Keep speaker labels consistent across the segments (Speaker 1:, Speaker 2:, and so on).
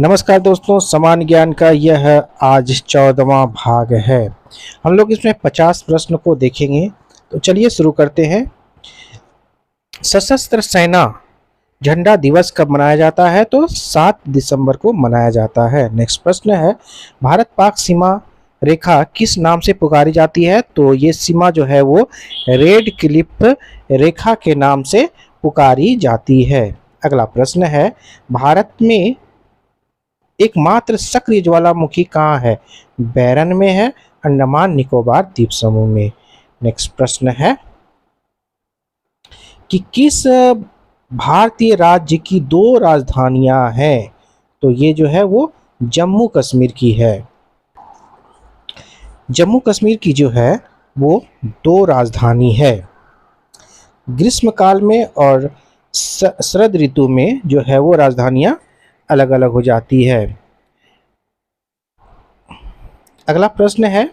Speaker 1: नमस्कार दोस्तों, समान ज्ञान का यह आज 14वां भाग है। हम लोग इसमें 50 प्रश्न को देखेंगे। तो चलिए शुरू करते हैं। सशस्त्र सेना झंडा दिवस कब मनाया जाता है? तो 7 दिसंबर को मनाया जाता है। नेक्स्ट प्रश्न है, भारत पाक सीमा रेखा किस नाम से पुकारी जाती है? तो ये सीमा जो है वो रेड क्लिफ रेखा के नाम से पुकारी जाती है। अगला प्रश्न है, भारत में एकमात्र सक्रिय ज्वालामुखी कहाँ है? बैरन में है, अंडमान निकोबार द्वीप समूह में। नेक्स्ट प्रश्न है कि किस भारतीय राज्य की 2 राजधानियां हैं? तो ये जो है वो जम्मू कश्मीर की है। जम्मू कश्मीर की जो है वो 2 राजधानी है। ग्रीष्मकाल में और शरद ऋतु में जो है वो राजधानियां अलग अलग हो जाती है। अगला प्रश्न है,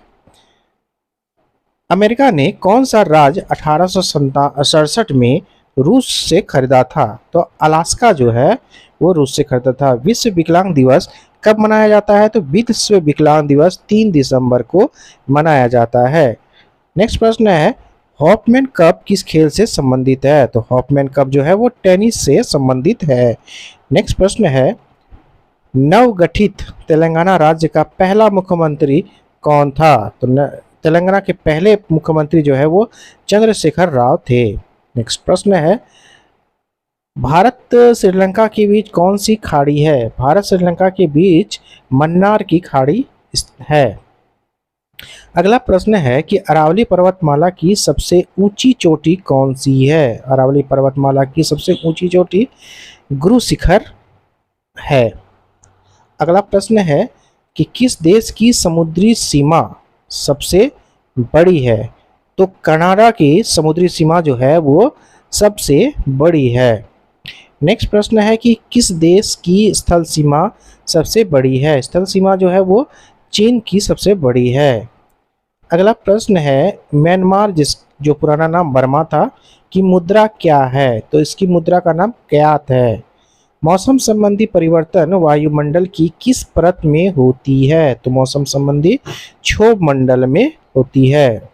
Speaker 1: अमेरिका ने कौन सा राज्य 1867 में रूस से खरीदा था? तो अलास्का जो है वो रूस से खरीदा था। विश्व विकलांग दिवस कब मनाया जाता है? तो विश्व विकलांग दिवस 3 दिसंबर को मनाया जाता है। नेक्स्ट प्रश्न है, हॉफमैन कप किस खेल से संबंधित है? तो हॉफमैन कप जो है वो टेनिस से संबंधित है। नेक्स्ट प्रश्न है, नवगठित तेलंगाना राज्य का पहला मुख्यमंत्री कौन था? तो तेलंगाना के पहले मुख्यमंत्री जो है वो चंद्रशेखर राव थे। नेक्स्ट प्रश्न है, भारत श्रीलंका के बीच कौन सी खाड़ी है? भारत श्रीलंका के बीच मन्नार की खाड़ी है। अगला प्रश्न है कि अरावली पर्वतमाला की सबसे ऊंची चोटी कौन सी है? अरावली पर्वतमाला की सबसे ऊंची चोटी गुरु शिखर है। अगला प्रश्न है कि किस देश की समुद्री सीमा सबसे बड़ी है? तो कनाडा की समुद्री सीमा जो है वो सबसे बड़ी है। नेक्स्ट प्रश्न है कि किस देश की स्थल सीमा सबसे बड़ी है? स्थल सीमा जो है वो चीन की सबसे बड़ी है। अगला प्रश्न है, म्यांमार जो पुराना नाम बर्मा था की मुद्रा क्या है? तो इसकी मुद्रा का नाम क्यात है। मौसम संबंधी परिवर्तन वायुमंडल की किस परत में होती है? तो मौसम संबंधी क्षोभ मंडल में होती है।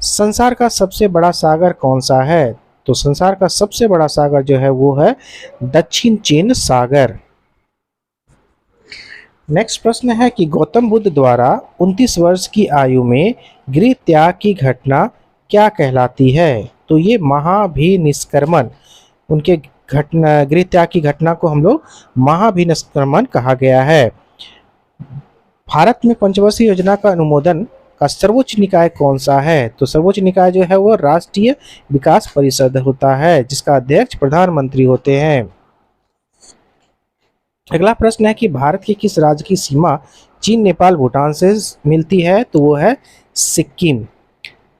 Speaker 1: संसार का सबसे बड़ा सागर कौन सा है? तो संसार का सबसे बड़ा सागर जो है वो है दक्षिण चीन सागर। नेक्स्ट प्रश्न है कि गौतम बुद्ध द्वारा 29 वर्ष की आयु में गृह त्याग की घटना क्या कहलाती है? तो ये महाभिनिष्क्रमण, उनके गृह त्याग की घटना को हम लोग महाभिनिष्क्रमण कहा गया है। भारत में पंचवर्षीय योजना का अनुमोदन का सर्वोच्च निकाय कौन सा है? तो सर्वोच्च निकाय जो है वो राष्ट्रीय विकास परिषद होता है, जिसका अध्यक्ष प्रधानमंत्री होते हैं। अगला प्रश्न है कि भारत के किस राज्य की सीमा चीन, नेपाल, भूटान से मिलती है? तो वो है सिक्किम।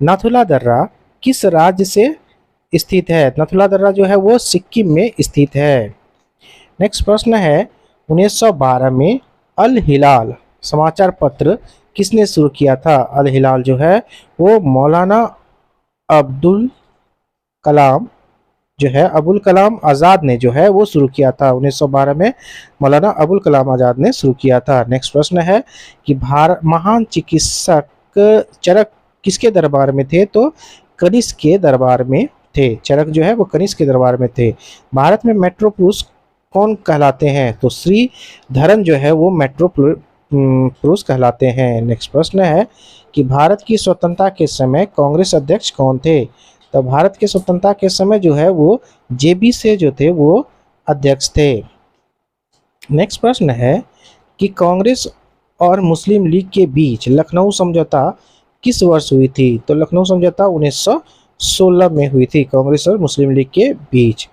Speaker 1: नाथुला दर्रा किस राज्य से स्थित है? नाथुला दर्रा जो है वो सिक्किम में स्थित है। नेक्स्ट प्रश्न है, 1912 में अल हिलाल समाचार पत्र किसने शुरू किया था? अल हिलाल जो है वो मौलाना अब्दुल कलाम जो है अबुल कलाम आज़ाद ने जो है वो शुरू किया था। 1912 में मौलाना अबुल कलाम आज़ाद ने शुरू किया था। नेक्स्ट प्रश्न है कि महान चिकित्सक चरक किसके दरबार में थे? तो कनिष्क के दरबार में थे। चरक जो है वो कनिष्क के दरबार में थे। भारत में मेट्रो पुरुष कौन कहलाते हैं? तो श्रीधरन जो है वो मेट्रो पुरुष कहलाते हैं। नेक्स्ट प्रश्न है कि भारत की स्वतंत्रता के समय कांग्रेस अध्यक्ष कौन थे? तो भारत के स्वतंत्रता के समय जो है वो जेबी से जो थे वो अध्यक्ष थे। नेक्स्ट प्रश्न है कि कांग्रेस और मुस्लिम लीग के बीच लखनऊ समझौता किस वर्ष हुई थी? तो लखनऊ समझौता 1916 में हुई थी, कांग्रेस और मुस्लिम लीग के बीच।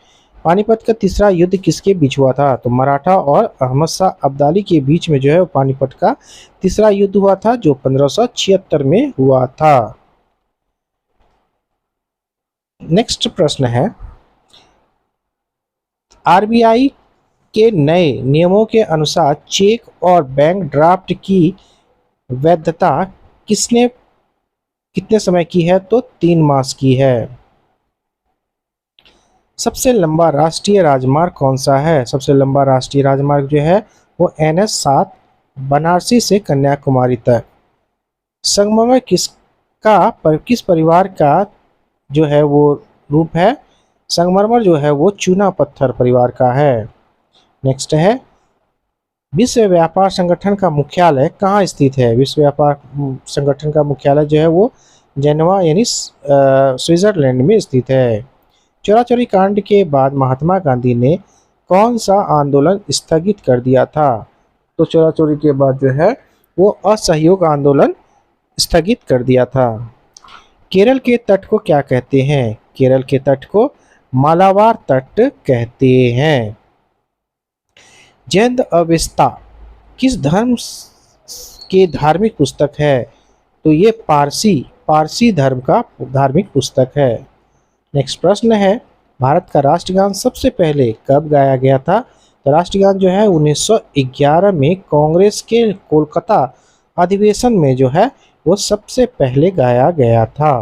Speaker 1: पानीपत का तीसरा युद्ध किसके बीच हुआ था? तो मराठा और अहमद शाह अब्दाली के बीच में जो है पानीपत का तीसरा युद्ध हुआ था, जो 1576 में हुआ था। नेक्स्ट प्रश्न है, आरबीआई के नए नियमों के अनुसार चेक और बैंक ड्राफ्ट की वैधता कितने समय की है? तो 3 मास की है। सबसे लंबा राष्ट्रीय राजमार्ग कौन सा है? सबसे लंबा राष्ट्रीय राजमार्ग जो है वो NH 7 बनारसी से कन्याकुमारी तक। संगमरमर किस परिवार का जो है वो रूप है? संगमरमर जो है वो चूना पत्थर परिवार का है। नेक्स्ट है, विश्व व्यापार संगठन का मुख्यालय कहाँ स्थित है? विश्व व्यापार संगठन का मुख्यालय जो है वो जेनेवा यानी स्विट्जरलैंड में स्थित है। चौरा-चौरी कांड के बाद महात्मा गांधी ने कौन सा आंदोलन स्थगित कर दिया था? तो चौरा-चौरी के बाद जो है वो असहयोग आंदोलन स्थगित कर दिया था। केरल के तट को क्या कहते हैं? केरल के तट को मालाबार तट कहते हैं। जैन अवेस्ता किस धर्म के धार्मिक पुस्तक है? तो ये पारसी धर्म का धार्मिक पुस्तक है। नेक्स्ट प्रश्न है, भारत का राष्ट्रगान सबसे पहले कब गाया गया था? तो राष्ट्रगान जो है 1911 में कांग्रेस के कोलकाता अधिवेशन में जो है वो सबसे पहले गाया गया था।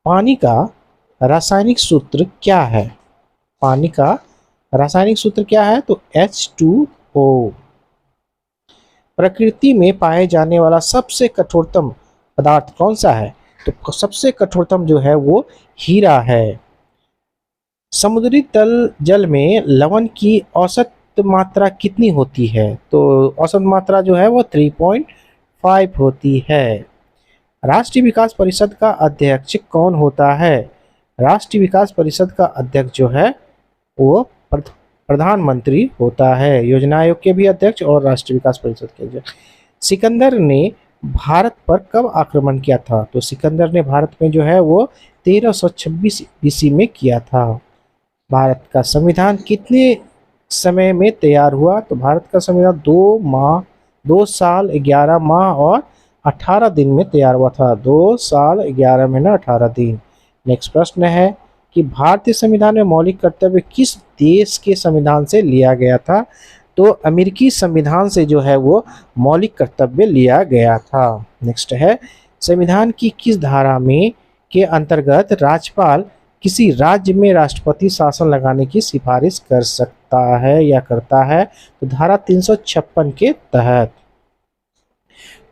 Speaker 1: पानी का रासायनिक सूत्र क्या है? पानी का रासायनिक सूत्र क्या है? तो H2O। प्रकृति में पाए जाने वाला सबसे कठोरतम पदार्थ कौन सा है? तो सबसे कठोरतम जो है वो हीरा है। समुद्री तल जल में लवण की औसत मात्रा कितनी होती है? तो औसत मात्रा जो है वो 3.5 होती है। राष्ट्रीय विकास परिषद का अध्यक्ष कौन होता है? राष्ट्रीय विकास परिषद का अध्यक्ष जो है वो प्रधानमंत्री होता है। योजना आयोग के भी अध्यक्ष और राष्ट्रीय विकास परिषद के अध्यक्ष। सिकंदर ने भारत पर कब आक्रमण किया था? तो सिकंदर ने भारत में जो है वो 1326 ईस्वी में किया था। भारत का संविधान कितने समय में तैयार हुआ? तो भारत का संविधान 2 साल 11 माह और 18 दिन में तैयार हुआ था। 2 साल 11 महीना 18 दिन। नेक्स्ट प्रश्न है कि भारतीय संविधान में मौलिक कर्तव्य किस देश के संविधान से लिया गया था? तो अमेरिकी संविधान से जो है वो मौलिक कर्तव्य लिया गया था। नेक्स्ट है, संविधान की किस धारा में के अंतर्गत राज्यपाल किसी राज्य में राष्ट्रपति शासन लगाने की सिफारिश कर सकता है या करता है? तो धारा 356 के तहत।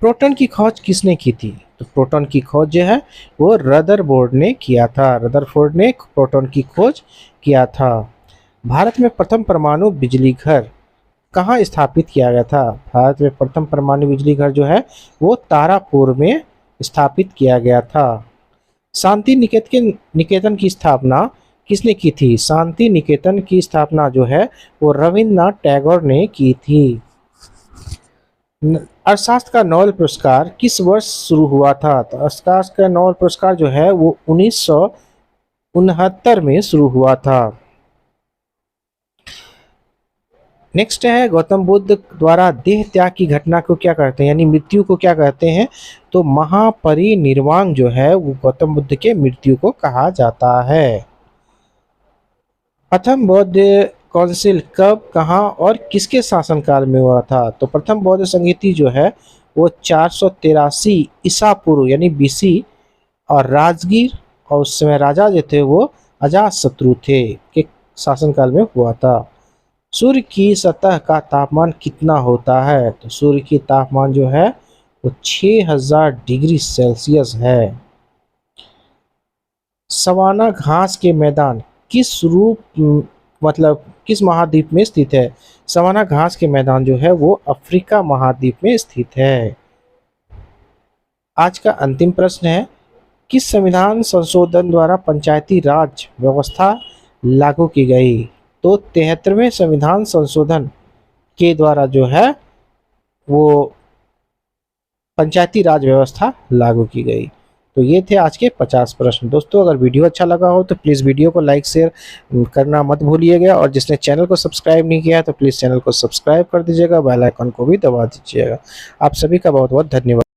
Speaker 1: प्रोटॉन की खोज किसने की थी? तो प्रोटॉन की खोज जो है वो रदरफोर्ड ने किया था। रदरफोर्ड ने प्रोटॉन की खोज किया था। भारत में प्रथम परमाणु बिजली घर कहाँ स्थापित किया गया था? भारत में प्रथम परमाणु बिजली घर जो है वो तारापुर में स्थापित किया गया था। शांति निकेतन की स्थापना किसने की थी? शांति निकेतन की स्थापना जो है वो रविन्द्रनाथ टैगोर ने की थी। अर्थशास्त्र का नोबेल पुरस्कार किस वर्ष शुरू हुआ था? तो अर्थशास्त्र का नोबेल पुरस्कार जो है वो 1969 में शुरू हुआ था। नेक्स्ट है, गौतम बुद्ध द्वारा देह त्याग की घटना को क्या कहते हैं, यानी मृत्यु को क्या कहते हैं? तो महापरिनिर्वाण जो है वो गौतम बुद्ध के मृत्यु को कहा जाता है। प्रथम बौद्ध काउंसिल कब, कहाँ और किसके शासनकाल में हुआ था? तो प्रथम बौद्ध संहिता जो है वो 483 ईसा पूर्व यानी BC और राजगीर और उस समय राजा जो थे वो अजातशत्रु थे के शासनकाल में हुआ था। सूर्य की सतह का तापमान कितना होता है? तो सूर्य की तापमान जो है वो 6000 डिग्री सेल्सियस है। सवाना घास के मैदान किस महाद्वीप में स्थित है? सवाना घास के मैदान जो है वो अफ्रीका महाद्वीप में स्थित है। आज का अंतिम प्रश्न है, किस संविधान संशोधन द्वारा पंचायती राज व्यवस्था लागू की गई? तो 73वें संविधान संशोधन के द्वारा जो है वो पंचायती राज व्यवस्था लागू की गई। तो ये थे आज के 50 प्रश्न। दोस्तों, अगर वीडियो अच्छा लगा हो तो प्लीज़ वीडियो को लाइक शेयर करना मत भूलिएगा, और जिसने चैनल को सब्सक्राइब नहीं किया है तो प्लीज़ चैनल को सब्सक्राइब कर दीजिएगा, बेल आइकन को भी दबा दीजिएगा। आप सभी का बहुत बहुत धन्यवाद।